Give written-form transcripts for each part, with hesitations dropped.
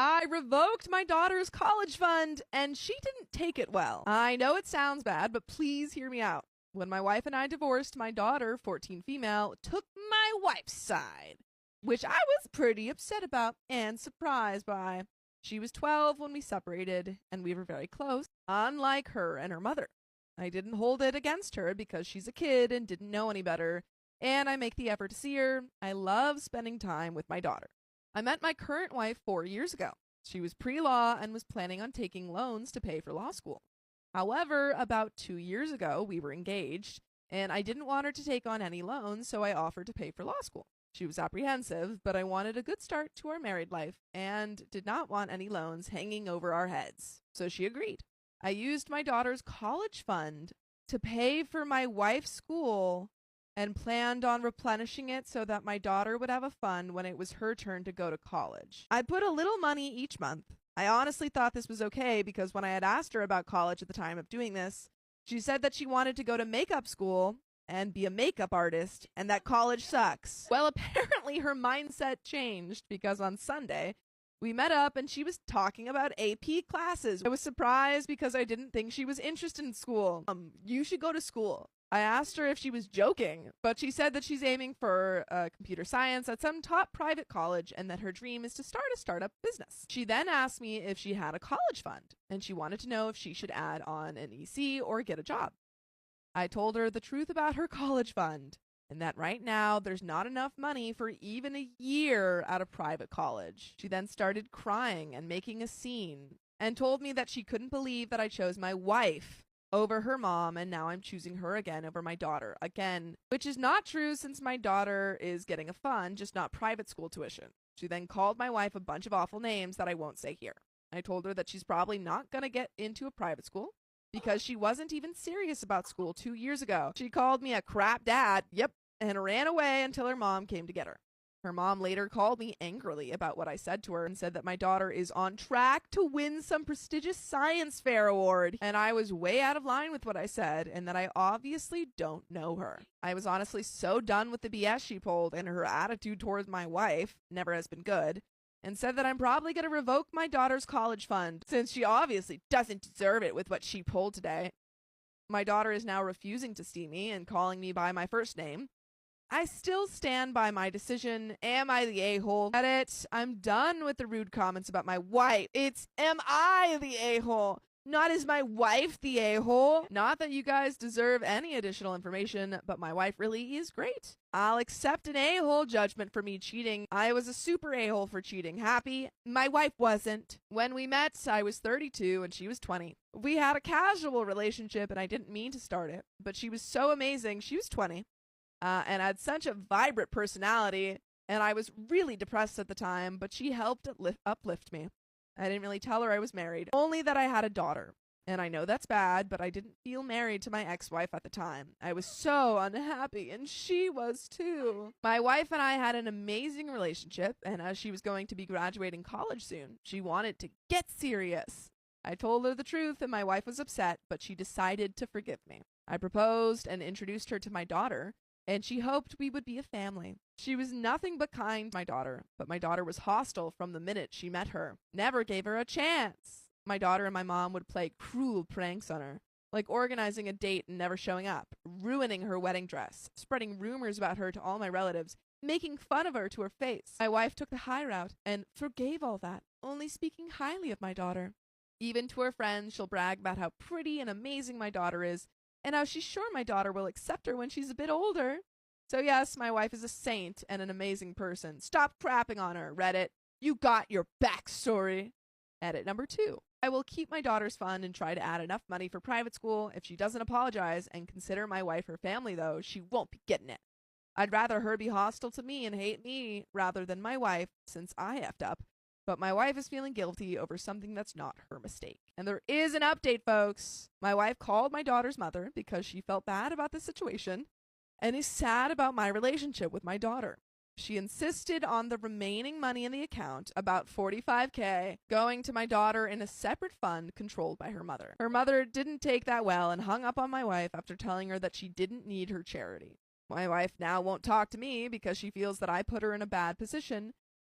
I revoked my daughter's college fund, and she didn't take it well. I know it sounds bad, but please hear me out. When my wife and I divorced, my daughter, 14 female, took my wife's side, which I was pretty upset about and surprised by. She was 12 when we separated, and we were very close, unlike her and her mother. I didn't hold it against her because she's a kid and didn't know any better, and I make the effort to see her. I love spending time with my daughter. I met my current wife 4 years ago. She was pre-law and was planning on taking loans to pay for law school. However, about 2 years ago, we were engaged, and I didn't want her to take on any loans, so I offered to pay for law school. She was apprehensive, but I wanted a good start to our married life and did not want any loans hanging over our heads, so she agreed. I used my daughter's college fund to pay for my wife's school and planned on replenishing it so that my daughter would have a fund when it was her turn to go to college. I put a little money each month. I honestly thought this was okay because when I had asked her about college at the time of doing this, she said that she wanted to go to makeup school and be a makeup artist and that college sucks. Well, apparently her mindset changed because on Sunday, we met up and she was talking about AP classes. I was surprised because I didn't think she was interested in school. You should go to school. I asked her if she was joking, but she said that she's aiming for computer science at some top private college and that her dream is to start a startup business. She then asked me if she had a college fund, and she wanted to know if she should add on an EC or get a job. I told her the truth about her college fund, and that right now there's not enough money for even a year at a private college. She then started crying and making a scene, and told me that she couldn't believe that I chose my wife over her mom, and now I'm choosing her again over my daughter again, which is not true since my daughter is getting a fund, just not private school tuition. She then called my wife a bunch of awful names that I won't say here. I told her that she's probably not going to get into a private school because she wasn't even serious about school 2 years ago. She called me a crap dad, and ran away until her mom came to get her. Her mom later called me angrily about what I said to her and said that my daughter is on track to win some prestigious science fair award, and I was way out of line with what I said and that I obviously don't know her. I was honestly so done with the BS she pulled, and her attitude towards my wife never has been good, and said that I'm probably going to revoke my daughter's college fund since she obviously doesn't deserve it with what she pulled today. My daughter is now refusing to see me and calling me by my first name. I still stand by my decision. Am I the a-hole? At it, I'm done with the rude comments about my wife. It's am I the a-hole? Not is my wife the a-hole? Not that you guys deserve any additional information, but my wife really is great. I'll accept an a-hole judgment for me cheating. I was a super a-hole for cheating. Happy? My wife wasn't. When we met, I was 32 and she was 20. We had a casual relationship and I didn't mean to start it, but she was so amazing. She was 20. And had such a vibrant personality, and I was really depressed at the time, but she helped uplift me. I didn't really tell her I was married, only that I had a daughter. And I know that's bad, but I didn't feel married to my ex-wife at the time. I was so unhappy, and she was too. My wife and I had an amazing relationship, and as she was going to be graduating college soon, she wanted to get serious. I told her the truth, and my wife was upset, but she decided to forgive me. I proposed and introduced her to my daughter, and she hoped we would be a family. She was nothing but kind to my daughter, but my daughter was hostile from the minute she met her. Never gave her a chance. My daughter and my mom would play cruel pranks on her, like organizing a date and never showing up, ruining her wedding dress, spreading rumors about her to all my relatives, making fun of her to her face. My wife took the high route and forgave all that, only speaking highly of my daughter. Even to her friends, she'll brag about how pretty and amazing my daughter is, and how she's sure my daughter will accept her when she's a bit older. So yes, my wife is a saint and an amazing person. Stop crapping on her, Reddit. You got your backstory. Edit number 2. I will keep my daughter's fund and try to add enough money for private school. If she doesn't apologize and consider my wife her family, though, she won't be getting it. I'd rather her be hostile to me and hate me rather than my wife, since I effed up. But my wife is feeling guilty over something that's not her mistake. And there is an update, folks. My wife called my daughter's mother because she felt bad about the situation and is sad about my relationship with my daughter. She insisted on the remaining money in the account, about $45,000, going to my daughter in a separate fund controlled by her mother. Her mother didn't take that well and hung up on my wife after telling her that she didn't need her charity. My wife now won't talk to me because she feels that I put her in a bad position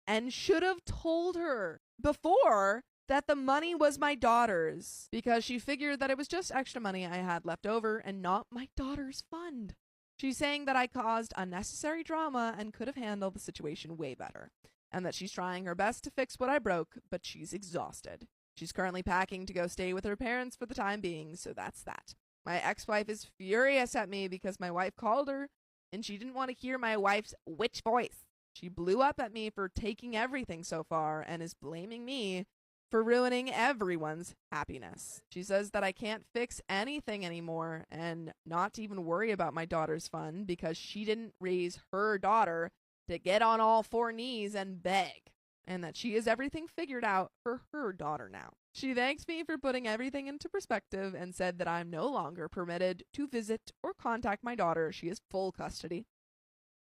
and should have told her before that the money was my daughter's because she figured that it was just extra money I had left over and not my daughter's fund. She's saying that I caused unnecessary drama and could have handled the situation way better, and that she's trying her best to fix what I broke, but she's exhausted. She's currently packing to go stay with her parents for the time being, so that's that. My ex-wife is furious at me because my wife called her, and she didn't want to hear my wife's witch voice. She blew up at me for taking everything so far and is blaming me for ruining everyone's happiness. She says that I can't fix anything anymore and not to even worry about my daughter's fun because she didn't raise her daughter to get on all four knees and beg, and that she has everything figured out for her daughter now. She thanks me for putting everything into perspective and said that I'm no longer permitted to visit or contact my daughter. She has full custody.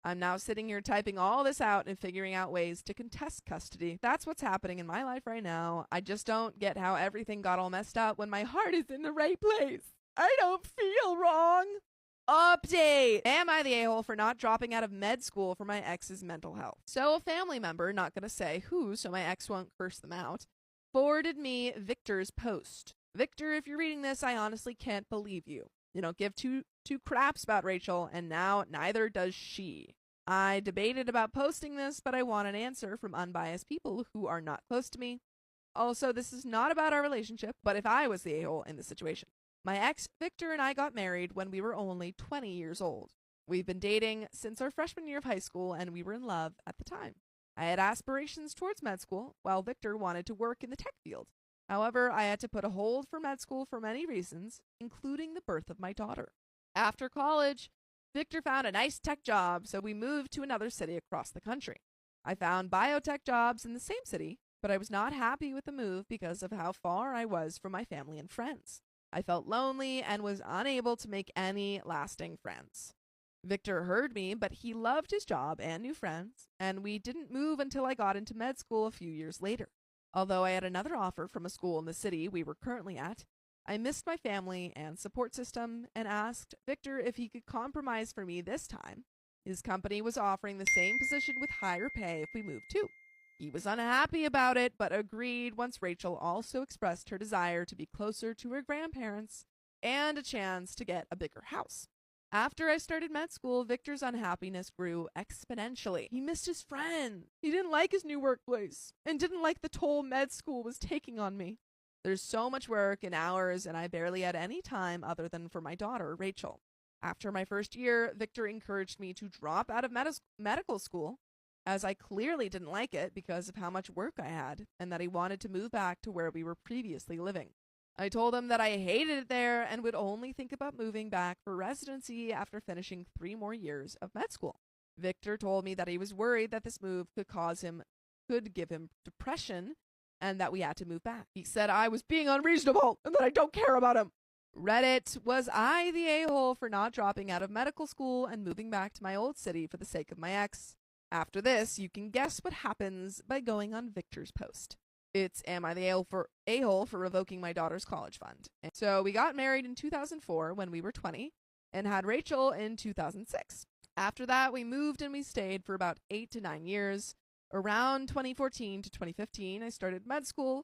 I'm now sitting here typing all this out and figuring out ways to contest custody. That's what's happening in my life right now. I just don't get how everything got all messed up when my heart is in the right place. I don't feel wrong. Update! Am I the a-hole for not dropping out of med school for my ex's mental health? So a family member, not gonna say who so my ex won't curse them out, forwarded me Victor's post. Victor, if you're reading this, I honestly can't believe you. You don't give two craps about Rachel, and now neither does she. I debated about posting this, but I want an answer from unbiased people who are not close to me. Also, this is not about our relationship, but if I was the a-hole in the situation. My ex, Victor, and I got married when we were only 20 years old. We've been dating since our freshman year of high school, and we were in love at the time. I had aspirations towards med school, while Victor wanted to work in the tech field. However, I had to put a hold for med school for many reasons, including the birth of my daughter. After college, Victor found a nice tech job, so we moved to another city across the country. I found biotech jobs in the same city, but I was not happy with the move because of how far I was from my family and friends. I felt lonely and was unable to make any lasting friends. Victor heard me, but he loved his job and new friends, and we didn't move until I got into med school a few years later. Although I had another offer from a school in the city we were currently at, I missed my family and support system and asked Victor if he could compromise for me this time. His company was offering the same position with higher pay if we moved too. He was unhappy about it, but agreed once Rachel also expressed her desire to be closer to her grandparents and a chance to get a bigger house. After I started med school, Victor's unhappiness grew exponentially. He missed his friends. He didn't like his new workplace and didn't like the toll med school was taking on me. There's so much work and hours, and I barely had any time other than for my daughter, Rachel. After my first year, Victor encouraged me to drop out of medical school, as I clearly didn't like it because of how much work I had, and that he wanted to move back to where we were previously living. I told him that I hated it there and would only think about moving back for residency after finishing 3 more years of med school. Victor told me that he was worried that this move could give him depression and that we had to move back. He said I was being unreasonable and that I don't care about him. Reddit, was I the a-hole for not dropping out of medical school and moving back to my old city for the sake of my ex? After this, you can guess what happens by going on Victor's post. It's am I the a-hole for revoking my daughter's college fund? And so we got married in 2004 when we were 20 and had Rachel in 2006. After that, we moved and we stayed for about 8 to 9 years. Around 2014 to 2015, I started med school,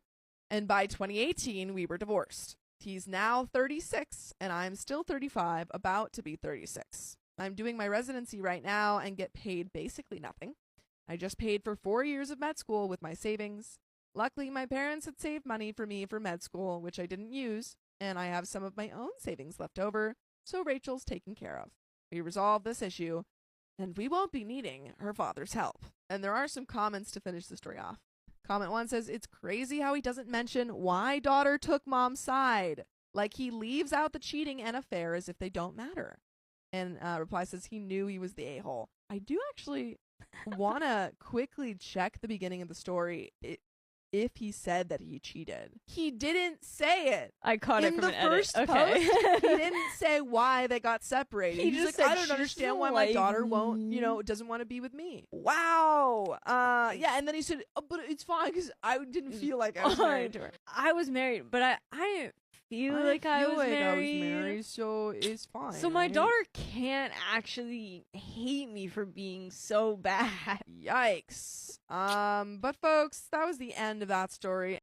and by 2018, we were divorced. He's now 36, and I'm still 35, about to be 36. I'm doing my residency right now and get paid basically nothing. I just paid for 4 years of med school with my savings. Luckily, my parents had saved money for me for med school, which I didn't use, and I have some of my own savings left over, so Rachel's taken care of. We resolved this issue, and we won't be needing her father's help. And there are some comments to finish the story off. Comment 1 says, it's crazy how he doesn't mention why daughter took mom's side. Like he leaves out the cheating and affair as if they don't matter. And reply says he knew he was the a-hole. I do actually want to quickly check the beginning of the story. If he said that he cheated. He didn't say it. I caught it from an edit. In the first post, he didn't say why they got separated. He's just like, I don't understand why my daughter won't, doesn't want to be with me. Wow. Yeah, and then he said, but it's fine because I didn't feel like I was married to her. I was married, but I feel like I was married. So it's fine. So my daughter can't actually hate me for being so bad. Yikes. But folks, that was the end of that story.